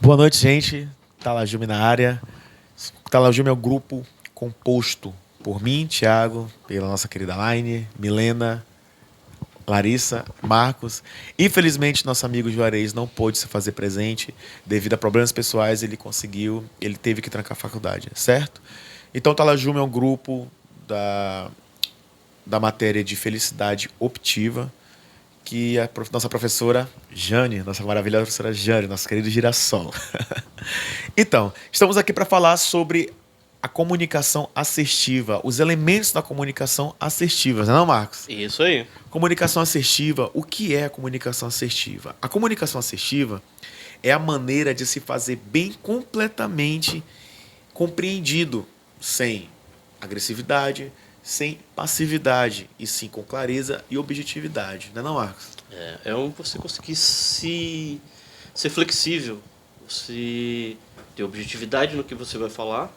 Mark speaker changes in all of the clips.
Speaker 1: Boa noite, gente. Talajume na área. Talajume é um grupo composto por mim, Thiago, pela nossa querida Laine, Milena, Larissa, Marcos. Infelizmente, nosso amigo Juarez não pôde se fazer presente devido a problemas pessoais. Ele teve que trancar a faculdade, certo? Então, o Talajume é um grupo da matéria de felicidade optiva, que a nossa professora Jane, nossa maravilhosa professora Jane, nosso querido girassol. Então, estamos aqui para falar sobre a comunicação assertiva, os elementos da comunicação assertiva, não é, Marcos?
Speaker 2: Isso aí.
Speaker 1: Comunicação assertiva, o que é a comunicação assertiva? A comunicação assertiva é a maneira de se fazer bem completamente compreendido, sem agressividade, sem passividade, e sim com clareza e objetividade, não é, não, Marcos?
Speaker 2: Você conseguir ser flexível, você ter objetividade no que você vai falar,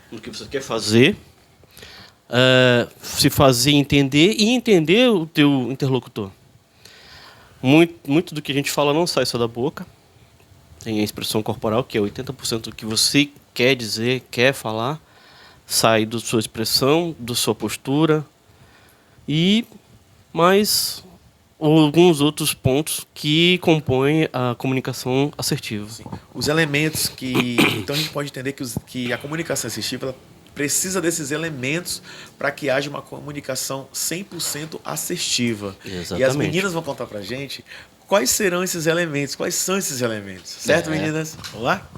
Speaker 2: no que você quer fazer, se fazer entender e entender o teu interlocutor. Muito do que a gente fala não sai só da boca, tem a expressão corporal, que é 80% do que você quer dizer, quer falar, sai da sua expressão, da sua postura, e mais alguns outros pontos que compõem a comunicação assertiva.
Speaker 1: Sim. Os elementos que... Então a gente pode entender que a comunicação assertiva ela precisa desses elementos para que haja uma comunicação 100% assertiva.
Speaker 2: Exatamente.
Speaker 1: E as meninas vão contar pra gente quais serão esses elementos, quais são esses elementos. Certo, meninas? Vamos lá?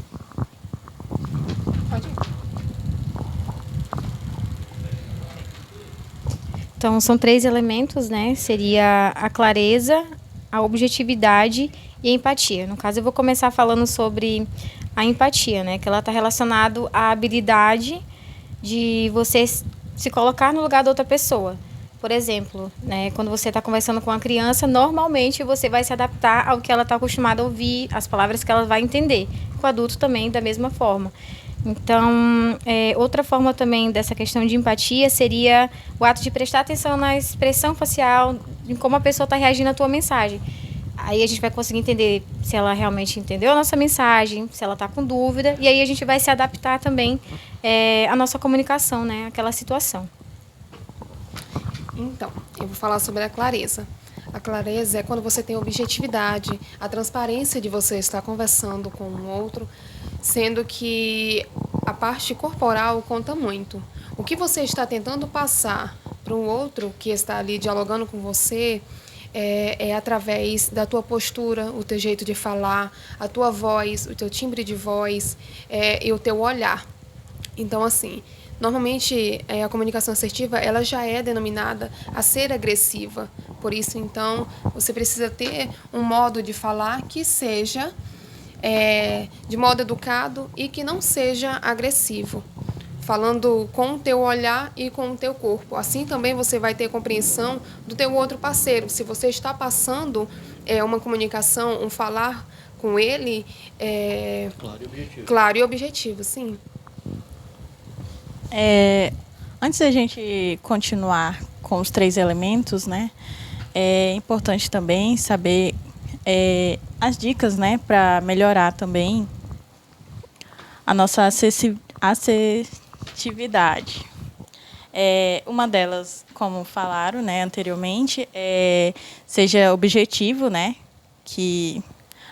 Speaker 3: Pode ir. Então, são 3 elementos, né? Seria a clareza, a objetividade e a empatia. No caso, eu vou começar falando sobre a empatia, né? Que ela está relacionada à habilidade de você se colocar no lugar da outra pessoa. Por exemplo, né? Quando você está conversando com uma criança, normalmente você vai se adaptar ao que ela está acostumada a ouvir, as palavras que ela vai entender. Com o adulto também, da mesma forma. Então, outra forma também dessa questão de empatia seria o ato de prestar atenção na expressão facial, em como a pessoa está reagindo à tua mensagem. Aí a gente vai conseguir entender se ela realmente entendeu a nossa mensagem, se ela está com dúvida, e aí a gente vai se adaptar também à nossa comunicação, né, àquela situação.
Speaker 4: Então, eu vou falar sobre a clareza. A clareza é quando você tem objetividade, a transparência de você estar conversando com o outro, sendo que a parte corporal conta muito. O que você está tentando passar para o outro que está ali dialogando com você é através da tua postura, o teu jeito de falar, a tua voz, o teu timbre de voz e o teu olhar. Então, assim, normalmente a comunicação assertiva ela já é denominada a ser agressiva. Por isso, então, você precisa ter um modo de falar que seja de modo educado e que não seja agressivo, falando com o teu olhar e com o teu corpo. Assim também você vai ter compreensão do teu outro parceiro. Se você está passando uma comunicação, um falar com ele,
Speaker 2: Claro e objetivo.
Speaker 4: Claro e objetivo, sim.
Speaker 5: Antes da gente continuar com os 3 elementos, né, é importante também saber as dicas, né, para melhorar também a nossa assertividade. Uma delas, como falaram, né, anteriormente, seja objetivo, né, que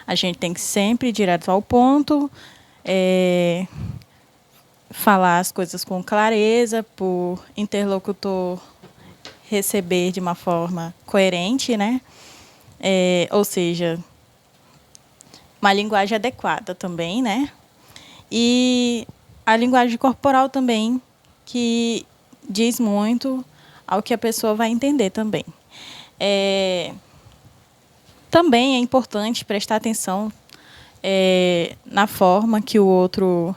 Speaker 5: a gente tem que sempre ir direto ao ponto, falar as coisas com clareza, por interlocutor receber de uma forma coerente, né? Ou seja, uma linguagem adequada também, né? E a linguagem corporal também, que diz muito ao que a pessoa vai entender também. Também é importante prestar atenção na forma que o outro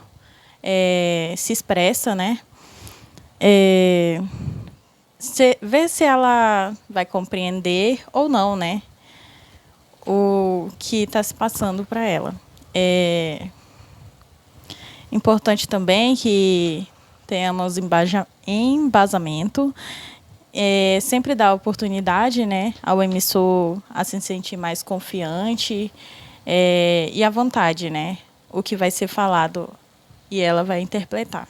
Speaker 5: se expressa, né? Ver se ela vai compreender ou não, né? O que está se passando para ela. Importante também que tenhamos embasamento, sempre dá oportunidade, né, ao emissor a se sentir mais confiante e à vontade, né, o que vai ser falado e ela vai interpretar.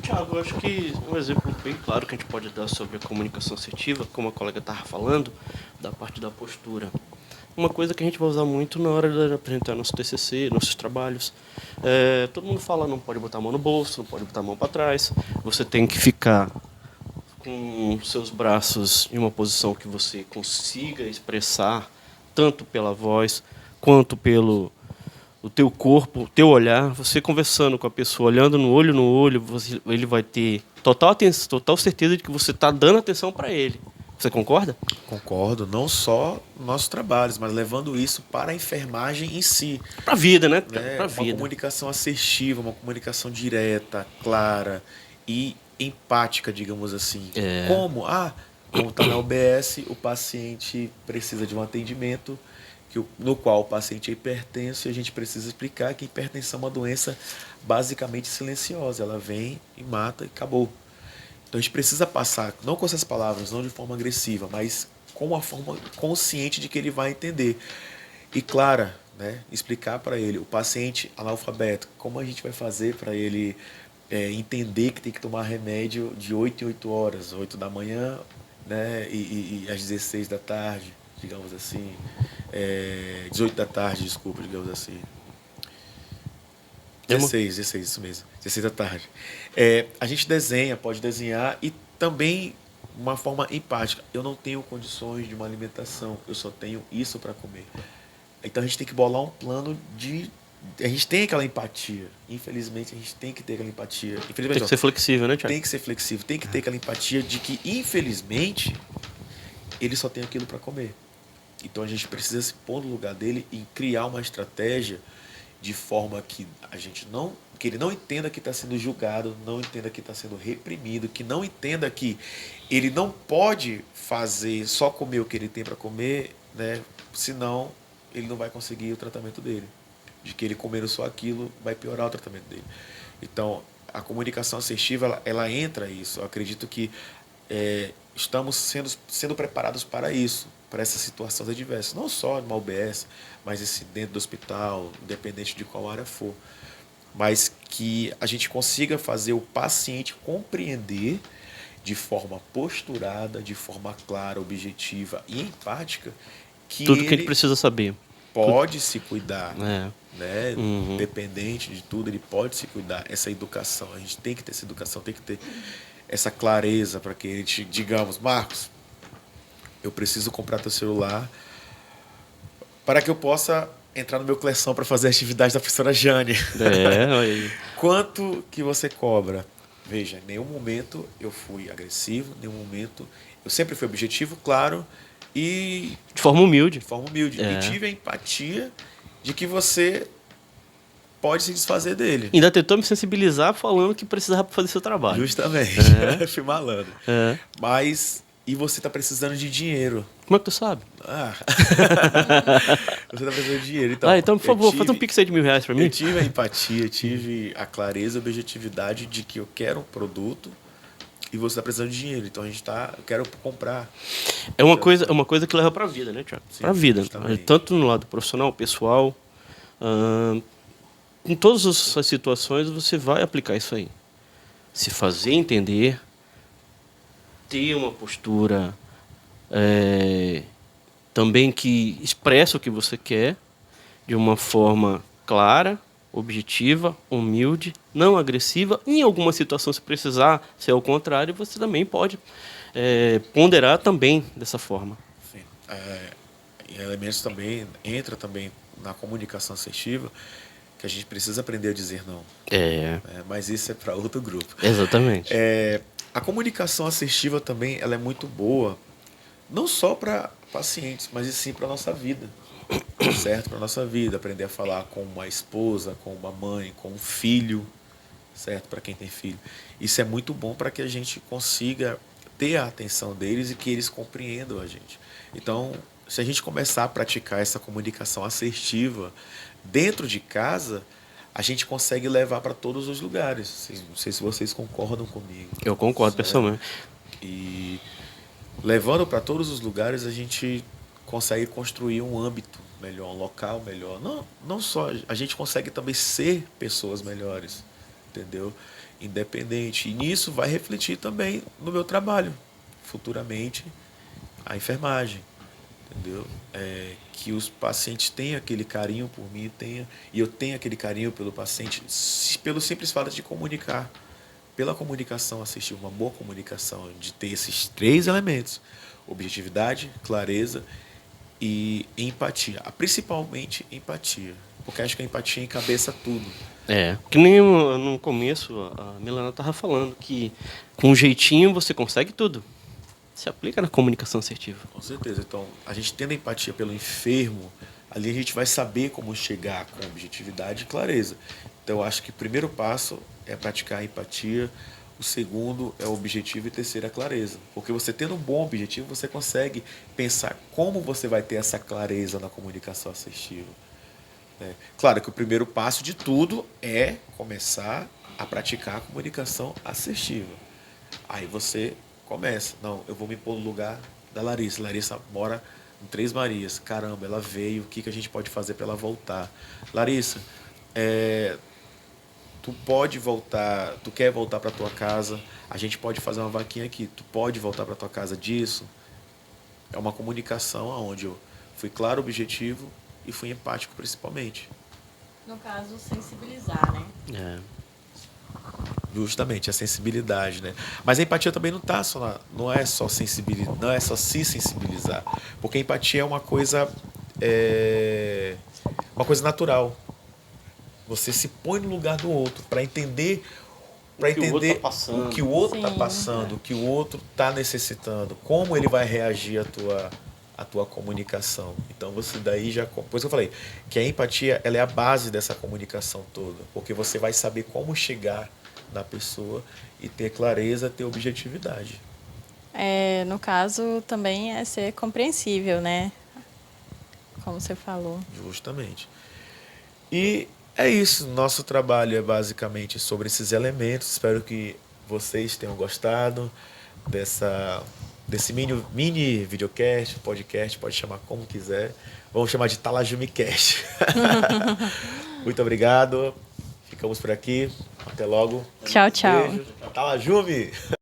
Speaker 2: Tiago, eu acho que um exemplo bem claro que a gente pode dar sobre a comunicação assertiva, como a colega estava falando, da parte da postura. Uma coisa que a gente vai usar muito na hora de apresentar nosso TCC, nossos trabalhos. Todo mundo fala, não pode botar a mão no bolso, não pode botar a mão para trás. Você tem que ficar com seus braços em uma posição que você consiga expressar, tanto pela voz, quanto pelo o teu corpo, o teu olhar. Você conversando com a pessoa, olhando no olho, ele vai ter total certeza de que você está dando atenção para ele. Você concorda?
Speaker 1: Concordo, não só nos nossos trabalhos, mas levando isso para a enfermagem em si.
Speaker 2: Para a vida, né?
Speaker 1: Para
Speaker 2: Para a
Speaker 1: uma
Speaker 2: vida.
Speaker 1: comunicação assertiva, uma comunicação direta, clara e empática, digamos assim. Como está na UBS, o paciente precisa de um atendimento no qual o paciente é hipertenso e a gente precisa explicar que a hipertensão é uma doença basicamente silenciosa. Ela vem e mata e acabou. Então a gente precisa passar, não com essas palavras, não de forma agressiva, mas com uma forma consciente de que ele vai entender. E clara, né? Explicar para ele, o paciente analfabeto, como a gente vai fazer para ele entender que tem que tomar remédio de 8 em 8 horas, 8 da manhã, né? E às 16 da tarde, digamos assim. 18 da tarde, desculpa, digamos assim. 16, isso mesmo. 16 da tarde. A gente pode desenhar e também uma forma empática. Eu não tenho condições de uma alimentação, eu só tenho isso para comer. Então a gente tem que bolar um plano de... A gente tem aquela empatia. Infelizmente, a gente tem que ter aquela empatia.
Speaker 2: Tem que ser flexível, né, Tiago?
Speaker 1: Tem que ser flexível. Tem que ter aquela empatia de que, infelizmente, ele só tem aquilo para comer. Então a gente precisa se pôr no lugar dele e criar uma estratégia de forma que que ele não entenda que está sendo julgado, não entenda que está sendo reprimido, que não entenda que ele não pode só comer o que ele tem para comer, né? Senão ele não vai conseguir o tratamento dele. De que ele comendo só aquilo vai piorar o tratamento dele. Então a comunicação assertiva ela entra nisso. Eu acredito que estamos sendo preparados para isso, para essas situações adversas, não só numa UBS, mas dentro do hospital, independente de qual área for, mas que a gente consiga fazer o paciente compreender de forma posturada, de forma clara, objetiva e empática que
Speaker 2: tudo que ele precisa saber.
Speaker 1: Pode se cuidar, né?
Speaker 2: Uhum.
Speaker 1: Independente de tudo, ele pode se cuidar. Essa educação, a gente tem que ter essa educação, tem que ter essa clareza para que ele, digamos, Marcos, eu preciso comprar teu celular para que eu possa entrar no meu Cleção para fazer a atividade da professora Jane.
Speaker 2: Olha aí.
Speaker 1: Quanto que você cobra? Veja, em nenhum momento eu fui agressivo, em nenhum momento eu sempre fui objetivo, claro, e
Speaker 2: de forma humilde.
Speaker 1: E tive a empatia de que você pode se desfazer dele.
Speaker 2: Ainda tentou me sensibilizar falando que precisava fazer seu trabalho.
Speaker 1: Justamente. Fui malandro. Mas... E você está precisando de dinheiro.
Speaker 2: Como é que tu sabe?
Speaker 1: Você está precisando de dinheiro.
Speaker 2: Então por favor, faz um pix aí de R$1.000 para mim.
Speaker 1: Eu tive a empatia, tive a clareza, a objetividade de que eu quero um produto e você está precisando de dinheiro. Então eu quero comprar.
Speaker 2: É uma coisa que leva para a vida, né, Tiago? Para a vida. Justamente. Tanto no lado profissional, pessoal. Em todas as situações você vai aplicar isso aí. Se fazer entender, ter uma postura também que expressa o que você quer de uma forma clara, objetiva, humilde, não agressiva. Em alguma situação, se precisar ser ao contrário, você também pode ponderar também dessa forma.
Speaker 1: Sim. Elementos também, entra também na comunicação assertiva, que a gente precisa aprender a dizer não. Mas isso é para outro grupo.
Speaker 2: Exatamente.
Speaker 1: A comunicação assertiva também ela é muito boa, não só para pacientes, mas sim para a nossa vida, certo? Para a nossa vida, aprender a falar com uma esposa, com uma mãe, com um filho, certo? Para quem tem filho. Isso é muito bom para que a gente consiga ter a atenção deles e que eles compreendam a gente. Então, se a gente começar a praticar essa comunicação assertiva dentro de casa, a gente consegue levar para todos os lugares. Não sei se vocês concordam comigo.
Speaker 2: Eu concordo, pessoalmente.
Speaker 1: E levando para todos os lugares, a gente consegue construir um âmbito melhor um local melhor. Não só, a gente consegue também ser pessoas melhores, entendeu? Independente. E nisso vai refletir também no meu trabalho, futuramente, a enfermagem, entendeu? Que os pacientes tenham aquele carinho por mim, e eu tenho aquele carinho pelo paciente, pelo simples fato de comunicar. Pela comunicação assertiva, uma boa comunicação, de ter esses 3 elementos: objetividade, clareza e empatia. Principalmente empatia, porque acho que a empatia encabeça tudo.
Speaker 2: Que nem no começo a Milena estava falando, que com um jeitinho você consegue tudo. Se aplica na comunicação assertiva.
Speaker 1: Com certeza. Então, a gente tendo empatia pelo enfermo, ali a gente vai saber como chegar com objetividade e clareza. Então, eu acho que o primeiro passo é praticar a empatia, o segundo é o objetivo e o terceiro é a clareza. Porque você tendo um bom objetivo, você consegue pensar como você vai ter essa clareza na comunicação assertiva. Claro que o primeiro passo de tudo é começar a praticar a comunicação assertiva. Aí você começa. Não, eu vou me pôr no lugar da Larissa. Larissa mora em Três Marias. Caramba, ela veio. O que a gente pode fazer para ela voltar? Larissa, tu pode voltar, tu quer voltar para tua casa, a gente pode fazer uma vaquinha aqui, tu pode voltar para tua casa disso. É uma comunicação onde eu fui claro, objetivo e fui empático principalmente.
Speaker 5: No caso, sensibilizar, né?
Speaker 1: Justamente, a sensibilidade, né? Mas a empatia também não é só sensibilidade, não é só se sensibilizar, porque a empatia é uma coisa natural. Você se põe no lugar do outro para entender o que o outro está passando, o que o outro está necessitando, como ele vai reagir à tua comunicação. Então você daí já, por isso que eu falei que a empatia ela é a base dessa comunicação toda, porque você vai saber como chegar na pessoa e ter clareza, ter objetividade.
Speaker 5: No caso, também é ser compreensível, né? Como você falou.
Speaker 1: Justamente. E é isso, nosso trabalho é basicamente sobre esses elementos. Espero que vocês tenham gostado desse mini videocast, podcast, pode chamar como quiser. Vamos chamar de TalajumeCast. Muito obrigado. Ficamos por aqui. Até logo.
Speaker 5: Tchau, tchau.
Speaker 1: Beijo. Talajume!